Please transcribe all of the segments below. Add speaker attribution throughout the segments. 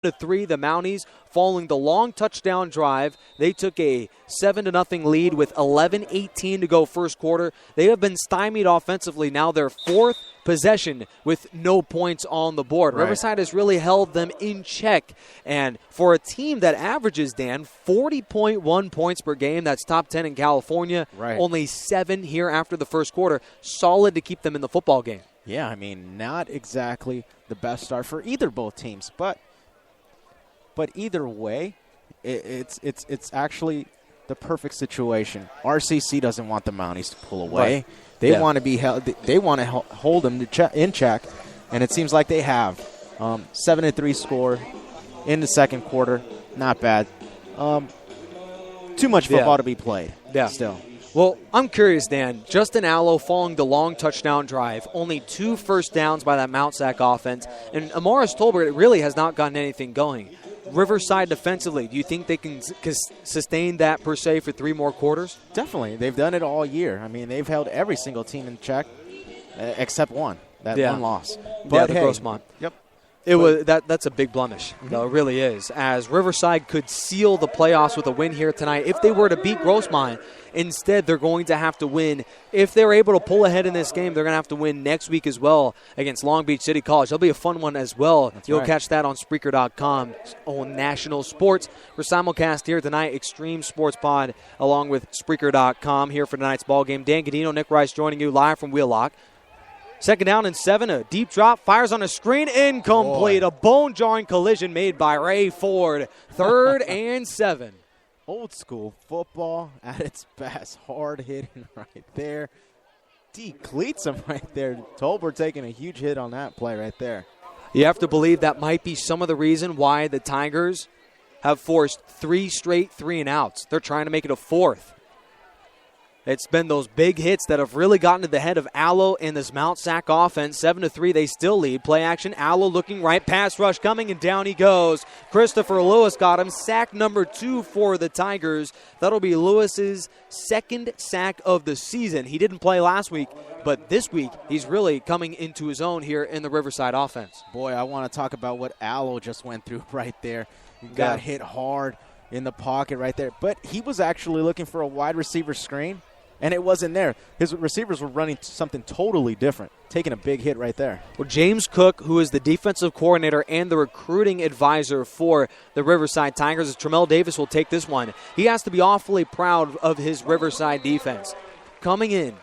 Speaker 1: 7-3, the Mounties, following the long touchdown drive. They took a 7-0 lead with 11:18 to go first quarter. They have been stymied offensively. Now their fourth possession with no points on the board.
Speaker 2: Right.
Speaker 1: Riverside has really held them in check. And for a team that averages, Dan, 40.1 points per game, that's top 10 in California,
Speaker 2: Right.
Speaker 1: only 7 here after the first quarter, solid to keep them in the football game.
Speaker 2: Yeah, I mean, not exactly the best start for both teams, but either way, it's actually the perfect situation. RCC doesn't want the Mounties to pull away.
Speaker 1: Right.
Speaker 2: They want to be held. They want to hold them in check, and it seems like they have. 7-3 score in the second quarter, not bad. Too much football to be played.
Speaker 1: Yeah.
Speaker 2: Still.
Speaker 1: Well, I'm curious, Dan. Justin Allo following the long touchdown drive, only 2 first downs by that Mount SAC offense, and Amaris Tolbert really has not gotten anything going. Riverside defensively, do you think they can sustain that per se for 3 more quarters?
Speaker 2: Definitely. They've done it all year. I mean, they've held every single team in check except one. One loss. But
Speaker 1: the
Speaker 2: hey,
Speaker 1: Grossmont.
Speaker 2: Yep.
Speaker 1: That's a big blemish, though, it really is, as Riverside could seal the playoffs with a win here tonight if they were to beat Grossmont. Instead, they're going to have to win. If they're able to pull ahead in this game, they're going to have to win next week as well against Long Beach City College. That'll be a fun one as well.
Speaker 2: That's
Speaker 1: You'll
Speaker 2: right.
Speaker 1: catch that on Spreaker.com on National Sports. We're simulcast here tonight, Extreme Sports Pod, along with Spreaker.com here for tonight's ball game. Dan Gadino, Nick Rice joining you live from Wheelock. Second down and 7, a deep drop, fires on a screen, incomplete.
Speaker 2: Boy.
Speaker 1: A bone-jarring collision made by Ray Ford. 3rd and 7.
Speaker 2: Old school football at its best. Hard hitting right there. Decleats him right there. Tolbert taking a huge hit on that play right there.
Speaker 1: You have to believe that might be some of the reason why the Tigers have forced 3 straight 3-and-outs. They're trying to make it a 4th. It's been those big hits that have really gotten to the head of Allo and this Mount SAC offense. 7-3, they still lead. Play action, Allo looking right, pass rush coming, and down he goes. Christopher Lewis got him. Sack number 2 for the Tigers. That'll be Lewis's 2nd sack of the season. He didn't play last week, but this week he's really coming into his own here in the Riverside offense.
Speaker 2: Boy, I want to talk about what Allo just went through right there. He got hit hard in the pocket right there, but he was actually looking for a wide receiver screen. And it wasn't there. His receivers were running something totally different, taking a big hit right there.
Speaker 1: Well, James Cook, who is the defensive coordinator and the recruiting advisor for the Riverside Tigers, as Tramel Davis will take this one. He has to be awfully proud of his Riverside defense. Coming in,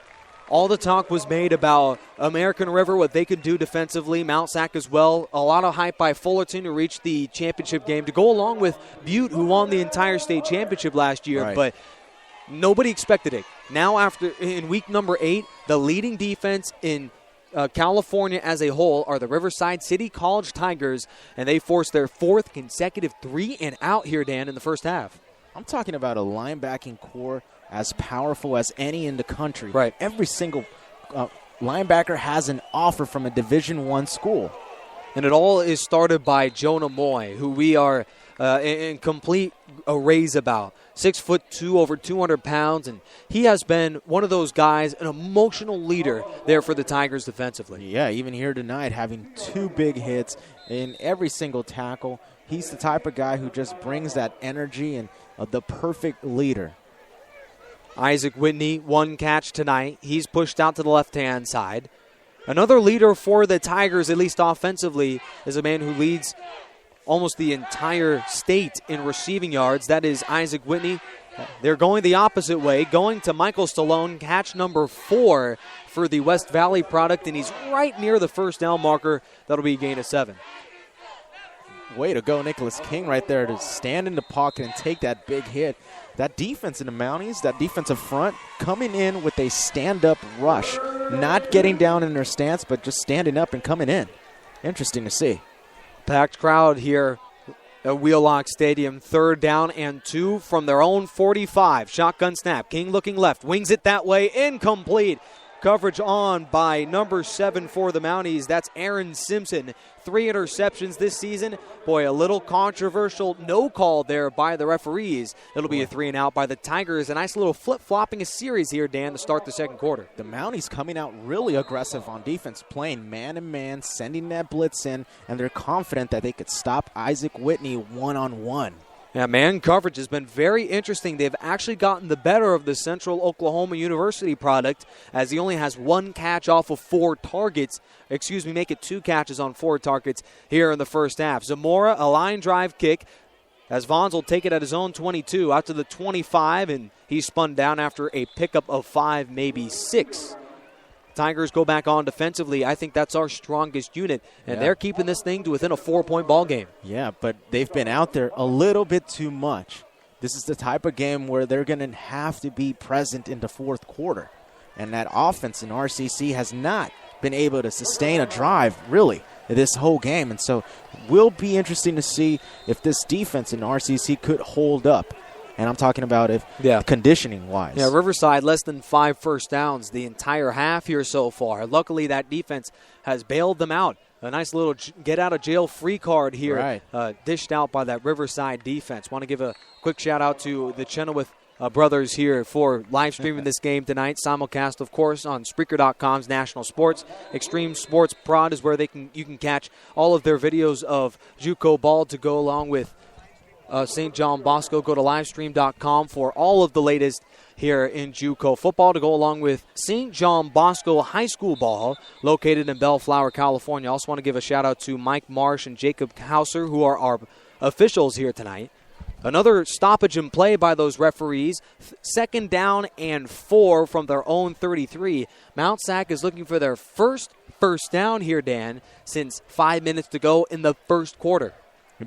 Speaker 1: all the talk was made about American River, what they could do defensively, Mount SAC as well. A lot of hype by Fullerton, who reached the championship game, to go along with Butte, who won the entire state championship last year.
Speaker 2: Right.
Speaker 1: But nobody expected it. Now, in week number 8, the leading defense in California as a whole are the Riverside City College Tigers, and they forced their 4th consecutive 3-and-out here, Dan, in the first half.
Speaker 2: I'm talking about a linebacking core as powerful as any in the country.
Speaker 1: Right.
Speaker 2: Every single linebacker has an offer from a Division I school.
Speaker 1: And it all is started by Jonah Moy, who we are in complete arrays about. 6'2", over 200 pounds, and he has been one of those guys, an emotional leader there for the Tigers defensively.
Speaker 2: Yeah, even here tonight, having 2 big hits in every single tackle. He's the type of guy who just brings that energy and the perfect leader.
Speaker 1: Isaac Whitney, 1 catch tonight. He's pushed out to the left-hand side. Another leader for the Tigers, at least offensively, is a man who leads almost the entire state in receiving yards. That is Isaac Whitney. They're going the opposite way, going to Michael Stallone, catch number 4 for the West Valley product, and he's right near the first down marker. That'll be a gain of 7.
Speaker 2: Way to go, Nicholas King, right there to stand in the pocket and take that big hit. That defense in the Mounties, that defensive front, coming in with a stand-up rush, not getting down in their stance, but just standing up and coming in. Interesting to see.
Speaker 1: Packed crowd here at Wheelock Stadium. 3rd down and 2 from their own 45. Shotgun snap. King looking left. Wings it that way. Incomplete. coverage on by number 7 for the Mounties. That's Aaron Simpson. 3 interceptions this season. Boy, a little controversial no call there by the referees. It'll be a 3-and-out by the Tigers. A nice little flip-flopping a series here, Dan, to start the second quarter.
Speaker 2: The Mounties coming out really aggressive on defense, playing man-to-man, sending that blitz in, and they're confident that they could stop Isaac Whitney one-on-one.
Speaker 1: Yeah, man coverage has been very interesting. They've actually gotten the better of the Central Oklahoma University product, as he only has 1 catch off of 4 targets. Make it 2 catches on 4 targets here in the first half. Zamora, a line drive kick, as Vons will take it at his own 22, out to the 25, and he's spun down after a pickup of 5, maybe 6. Tigers go back on defensively. I think that's our strongest unit, and they're keeping this thing to within a 4-point ball game.
Speaker 2: Yeah, but they've been out there a little bit too much. This is the type of game where they're going to have to be present in the fourth quarter, and that offense in RCC has not been able to sustain a drive, really, this whole game. And so will be interesting to see if this defense in RCC could hold up. And I'm talking about if conditioning-wise.
Speaker 1: Yeah, Riverside less than 5 first downs the entire half here so far. Luckily, that defense has bailed them out. A nice little get-out-of-jail-free card here dished out by that Riverside defense. Want to give a quick shout-out to the Chenoweth brothers here for live streaming this game tonight. Simulcast, of course, on Spreaker.com's National Sports. Extreme Sports Prod is where you can catch all of their videos of JUCO ball to go along with St. John Bosco. Go to livestream.com for all of the latest here in JUCO football to go along with St. John Bosco High School ball located in Bellflower, California. I also want to give a shout-out to Mike Marsh and Jacob Hauser, who are our officials here tonight. Another stoppage in play by those referees. 2nd down and 4 from their own 33. Mount SAC is looking for their first down here, Dan, since 5 minutes to go in the first quarter.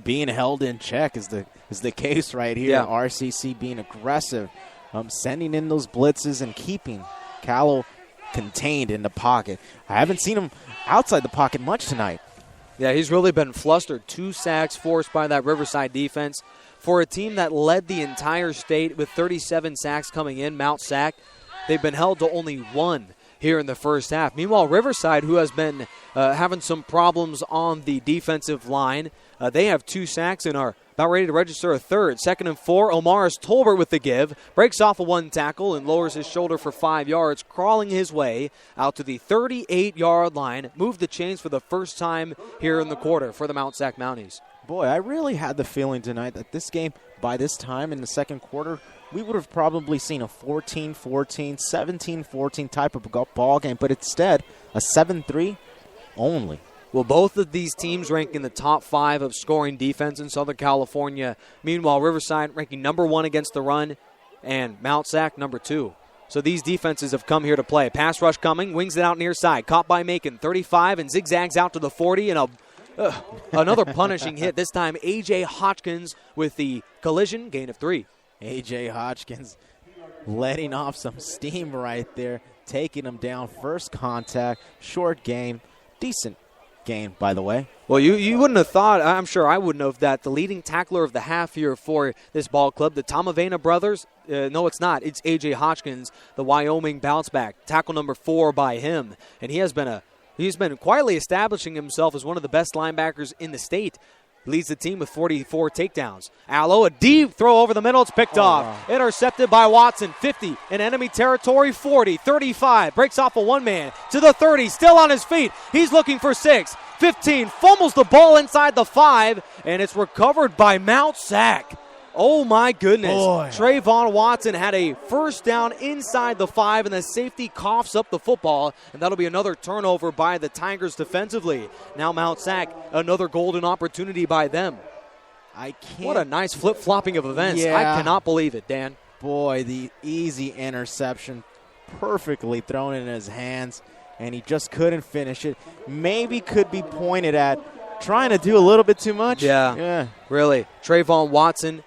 Speaker 2: Being held in check is the case right here. Yeah. RCC being aggressive, sending in those blitzes and keeping Callow contained in the pocket. I haven't seen him outside the pocket much tonight.
Speaker 1: Yeah, he's really been flustered. 2 sacks forced by that Riverside defense. For a team that led the entire state with 37 sacks coming in, Mount SAC, they've been held to only 1 here in the first half. Meanwhile, Riverside, who has been having some problems on the defensive line, they have 2 sacks and are about ready to register a third. 2nd and 4, Omaris Tolbert with the give. Breaks off a 1 tackle and lowers his shoulder for 5 yards, crawling his way out to the 38-yard line. Moved the chains for the first time here in the quarter for the Mount SAC Mounties.
Speaker 2: Boy, I really had the feeling tonight that this game, by this time in the second quarter, we would have probably seen a 14-14, 17-14 type of ball game, but instead, a 7-3 only.
Speaker 1: Well, both of these teams rank in the top 5 of scoring defense in Southern California. Meanwhile, Riverside ranking number 1 against the run, and Mount SAC number 2. So these defenses have come here to play. Pass rush coming, wings it out near side. Caught by Macon, 35, and zigzags out to the 40, and another punishing hit. This time, A.J. Hodgkins with the collision, gain of 3.
Speaker 2: A.J. Hodgkins letting off some steam right there, taking him down. First contact, short game, decent game, by the way.
Speaker 1: Well, you wouldn't have thought, I'm sure I wouldn't have, that the leading tackler of the half here for this ball club, the Tomavena brothers, no, it's not. It's A.J. Hodgkins, the Wyoming bounce back. Tackle number 4 by him. And he's been quietly establishing himself as one of the best linebackers in the state. Leads the team with 44 takedowns. Allo, a deep throw over the middle. It's picked off. Intercepted by Watson. 50 in enemy territory. 40, 35. Breaks off a one-man to the 30. Still on his feet. He's looking for 6. 15. Fumbles the ball inside the 5. And it's recovered by Mount SAC. Oh, my goodness.
Speaker 2: Boy.
Speaker 1: Trayvon Watson had a first down inside the 5, and the safety coughs up the football, and that'll be another turnover by the Tigers defensively. Now Mount SAC, another golden opportunity by them. What a nice flip-flopping of events.
Speaker 2: Yeah.
Speaker 1: I cannot believe it, Dan.
Speaker 2: Boy, the easy interception, perfectly thrown in his hands, and he just couldn't finish it. Maybe could be pointed at trying to do a little bit too much.
Speaker 1: Yeah. Really. Trayvon Watson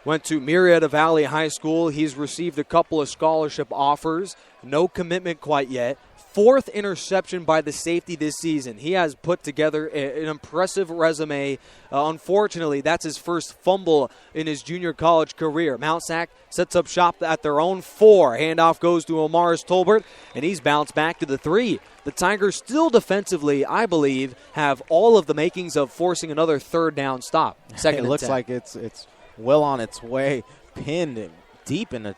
Speaker 1: went to Marietta Valley High School. He's received a couple of scholarship offers. No commitment quite yet. 4th interception by the safety this season. He has put together an impressive resume. Unfortunately, that's his first fumble in his junior college career. Mount Sac sets up shop at their own 4. Handoff goes to Omaris Tolbert, and he's bounced back to the 3. The Tigers still defensively, I believe, have all of the makings of forcing another third down stop. Second
Speaker 2: it looks like it's well on its way, pinned deep in the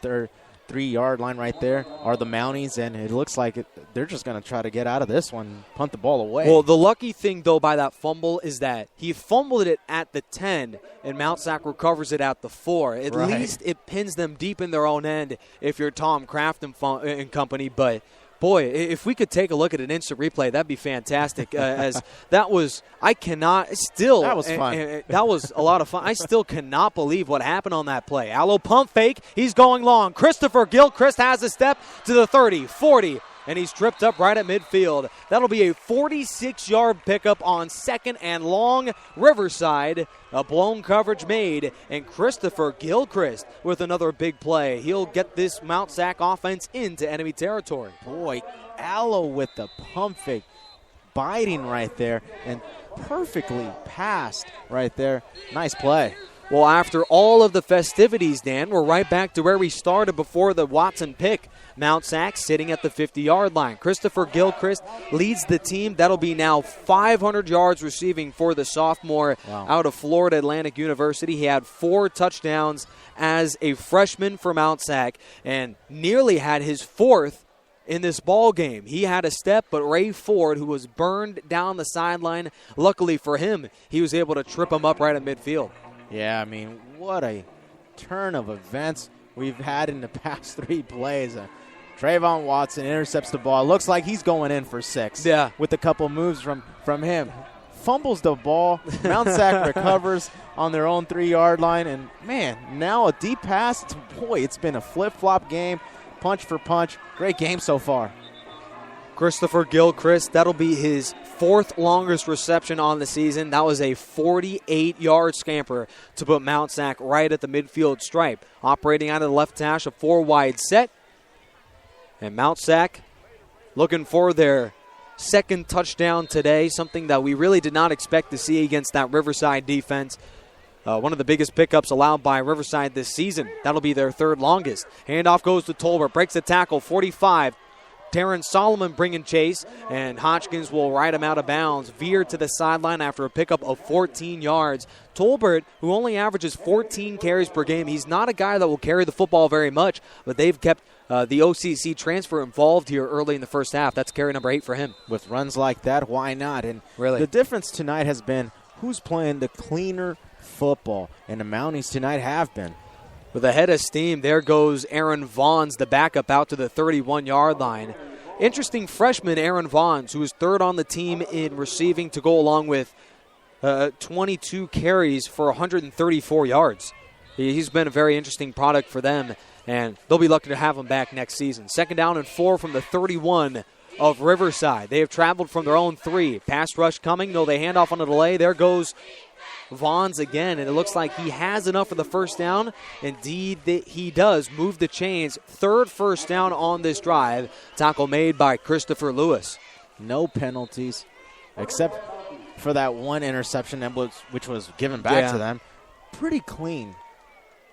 Speaker 2: 3-yard line right there are the Mounties, and it looks like they're just going to try to get out of this one, punt the ball away.
Speaker 1: Well, the lucky thing, though, by that fumble is that he fumbled it at the 10, and Mount Sac recovers it at the 4. At least it pins them deep in their own end if you're Tom Kraft and company, but boy, if we could take a look at an instant replay, that'd be fantastic. As that was, I cannot still.
Speaker 2: That was fun.
Speaker 1: That was a lot of fun. I still cannot believe what happened on that play. Allo pump fake. He's going long. Christopher Gilchrist has a step to the 30, 40. And he's tripped up right at midfield. That'll be a 46-yard pickup on 2nd and long. Riverside, a blown coverage made, and Christopher Gilchrist with another big play. He'll get this Mount Sac offense into enemy territory.
Speaker 2: Boy, Allo with the pump fake, biting right there, and perfectly passed right there. Nice play.
Speaker 1: Well, after all of the festivities, Dan, we're right back to where we started before the Watson pick. Mount Sac sitting at the 50-yard line. Christopher Gilchrist leads the team. That'll be now 500 yards receiving for the sophomore out of Florida Atlantic University. He had 4 touchdowns as a freshman for Mount Sac and nearly had his 4th in this ball game. He had a step, but Ray Ford, who was burned down the sideline, luckily for him, he was able to trip him up right at midfield.
Speaker 2: Yeah, I mean, what a turn of events we've had in the past 3 plays. Trayvon Watson intercepts the ball. Looks like he's going in for 6.
Speaker 1: Yeah.
Speaker 2: With a couple moves from him. Fumbles the ball. Mount Sac recovers on their own 3-yard line. And, man, now a deep pass. It's been a flip-flop game, punch for punch. Great game so far.
Speaker 1: Christopher Gilchrist, that'll be his 4th longest reception on the season. That was a 48-yard scamper to put Mount Sac right at the midfield stripe. Operating out of the left hash, a 4-wide set. And Mount Sac looking for their 2nd touchdown today, something that we really did not expect to see against that Riverside defense. One of the biggest pickups allowed by Riverside this season. That'll be their 3rd longest. Handoff goes to Tolbert, breaks the tackle, 45. Terrence Solomon bringing chase, and Hodgkins will ride him out of bounds. Veered to the sideline after a pickup of 14 yards. Tolbert, who only averages 14 carries per game, he's not a guy that will carry the football very much, but they've kept the OCC transfer involved here early in the first half. That's carry number 8 for him.
Speaker 2: With runs like that, why not? And
Speaker 1: really,
Speaker 2: the difference tonight has been who's playing the cleaner football, and the Mounties tonight have been.
Speaker 1: With a head of steam, there goes Aaron Vaughns, the backup, out to the 31-yard line. Interesting freshman Aaron Vaughns, who is 3rd on the team in receiving to go along with 22 carries for 134 yards. He's been a very interesting product for them, and they'll be lucky to have him back next season. 2nd down and 4 from the 31 of Riverside. They have traveled from their own 3. Pass rush coming. No, they hand off on a delay. There goes Vaughns again, and it looks like he has enough for the first down. Indeed, he does move the chains. 3rd first down on this drive. Tackle made by Christopher Lewis.
Speaker 2: No penalties, except for that one interception which was given back to them. Pretty clean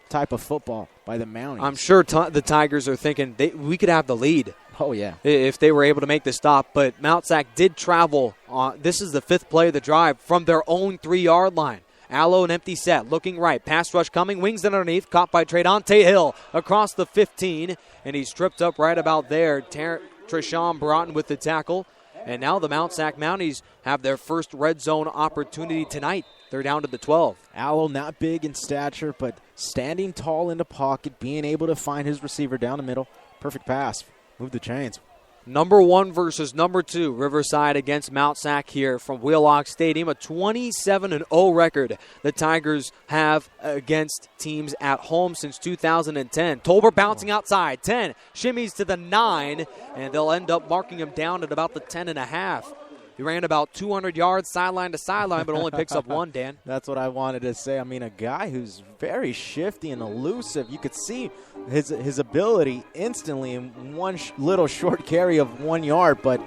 Speaker 2: type of football by the Mounties.
Speaker 1: I'm sure the Tigers are thinking we could have the lead.
Speaker 2: Oh, yeah.
Speaker 1: If they were able to make the stop. But Mount Sac did travel. This is the 5th play of the drive from their own 3-yard line. Allo, an empty set, looking right. Pass rush coming, wings it underneath, caught by Tradante Hill across the 15, and he's tripped up right about there. Treshawn Broughton with the tackle. And now the Mount Sac Mounties have their first red zone opportunity tonight. They're down to the 12.
Speaker 2: Allo not big in stature, but standing tall in the pocket, being able to find his receiver down the middle. Perfect pass. Move the chains.
Speaker 1: Number 1 versus number 2. Riverside against Mount Sac here from Wheelock Stadium. A 27-0 record the Tigers have against teams at home since 2010. Tolbert bouncing outside. 10. Shimmies to the 9. And they'll end up marking him down at about the 10.5. He ran about 200 yards sideline to sideline, but only picks up 1, Dan.
Speaker 2: That's what I wanted to say. I mean, a guy who's very shifty and elusive. You could see his ability instantly in one little short carry of 1 yard. But,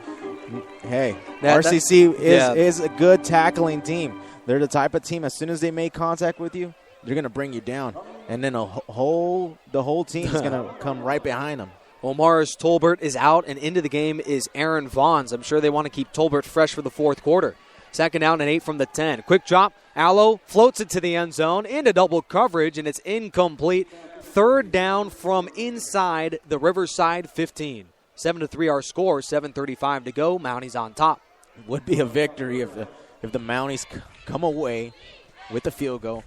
Speaker 2: hey, RCC is a good tackling team. They're the type of team, as soon as they make contact with you, they're going to bring you down. And then the whole team is going to come right behind them.
Speaker 1: Omar's Tolbert is out, and into the game is Aaron Vaughns. I'm sure they want to keep Tolbert fresh for the fourth quarter. 2nd down and 8 from the 10. Quick drop. Allo floats it to the end zone into double coverage, and it's incomplete. 3rd down from inside the Riverside 15. 7-3 our score, 7:35 to go. Mounties on top.
Speaker 2: Would be a victory if the Mounties come away with the field goal.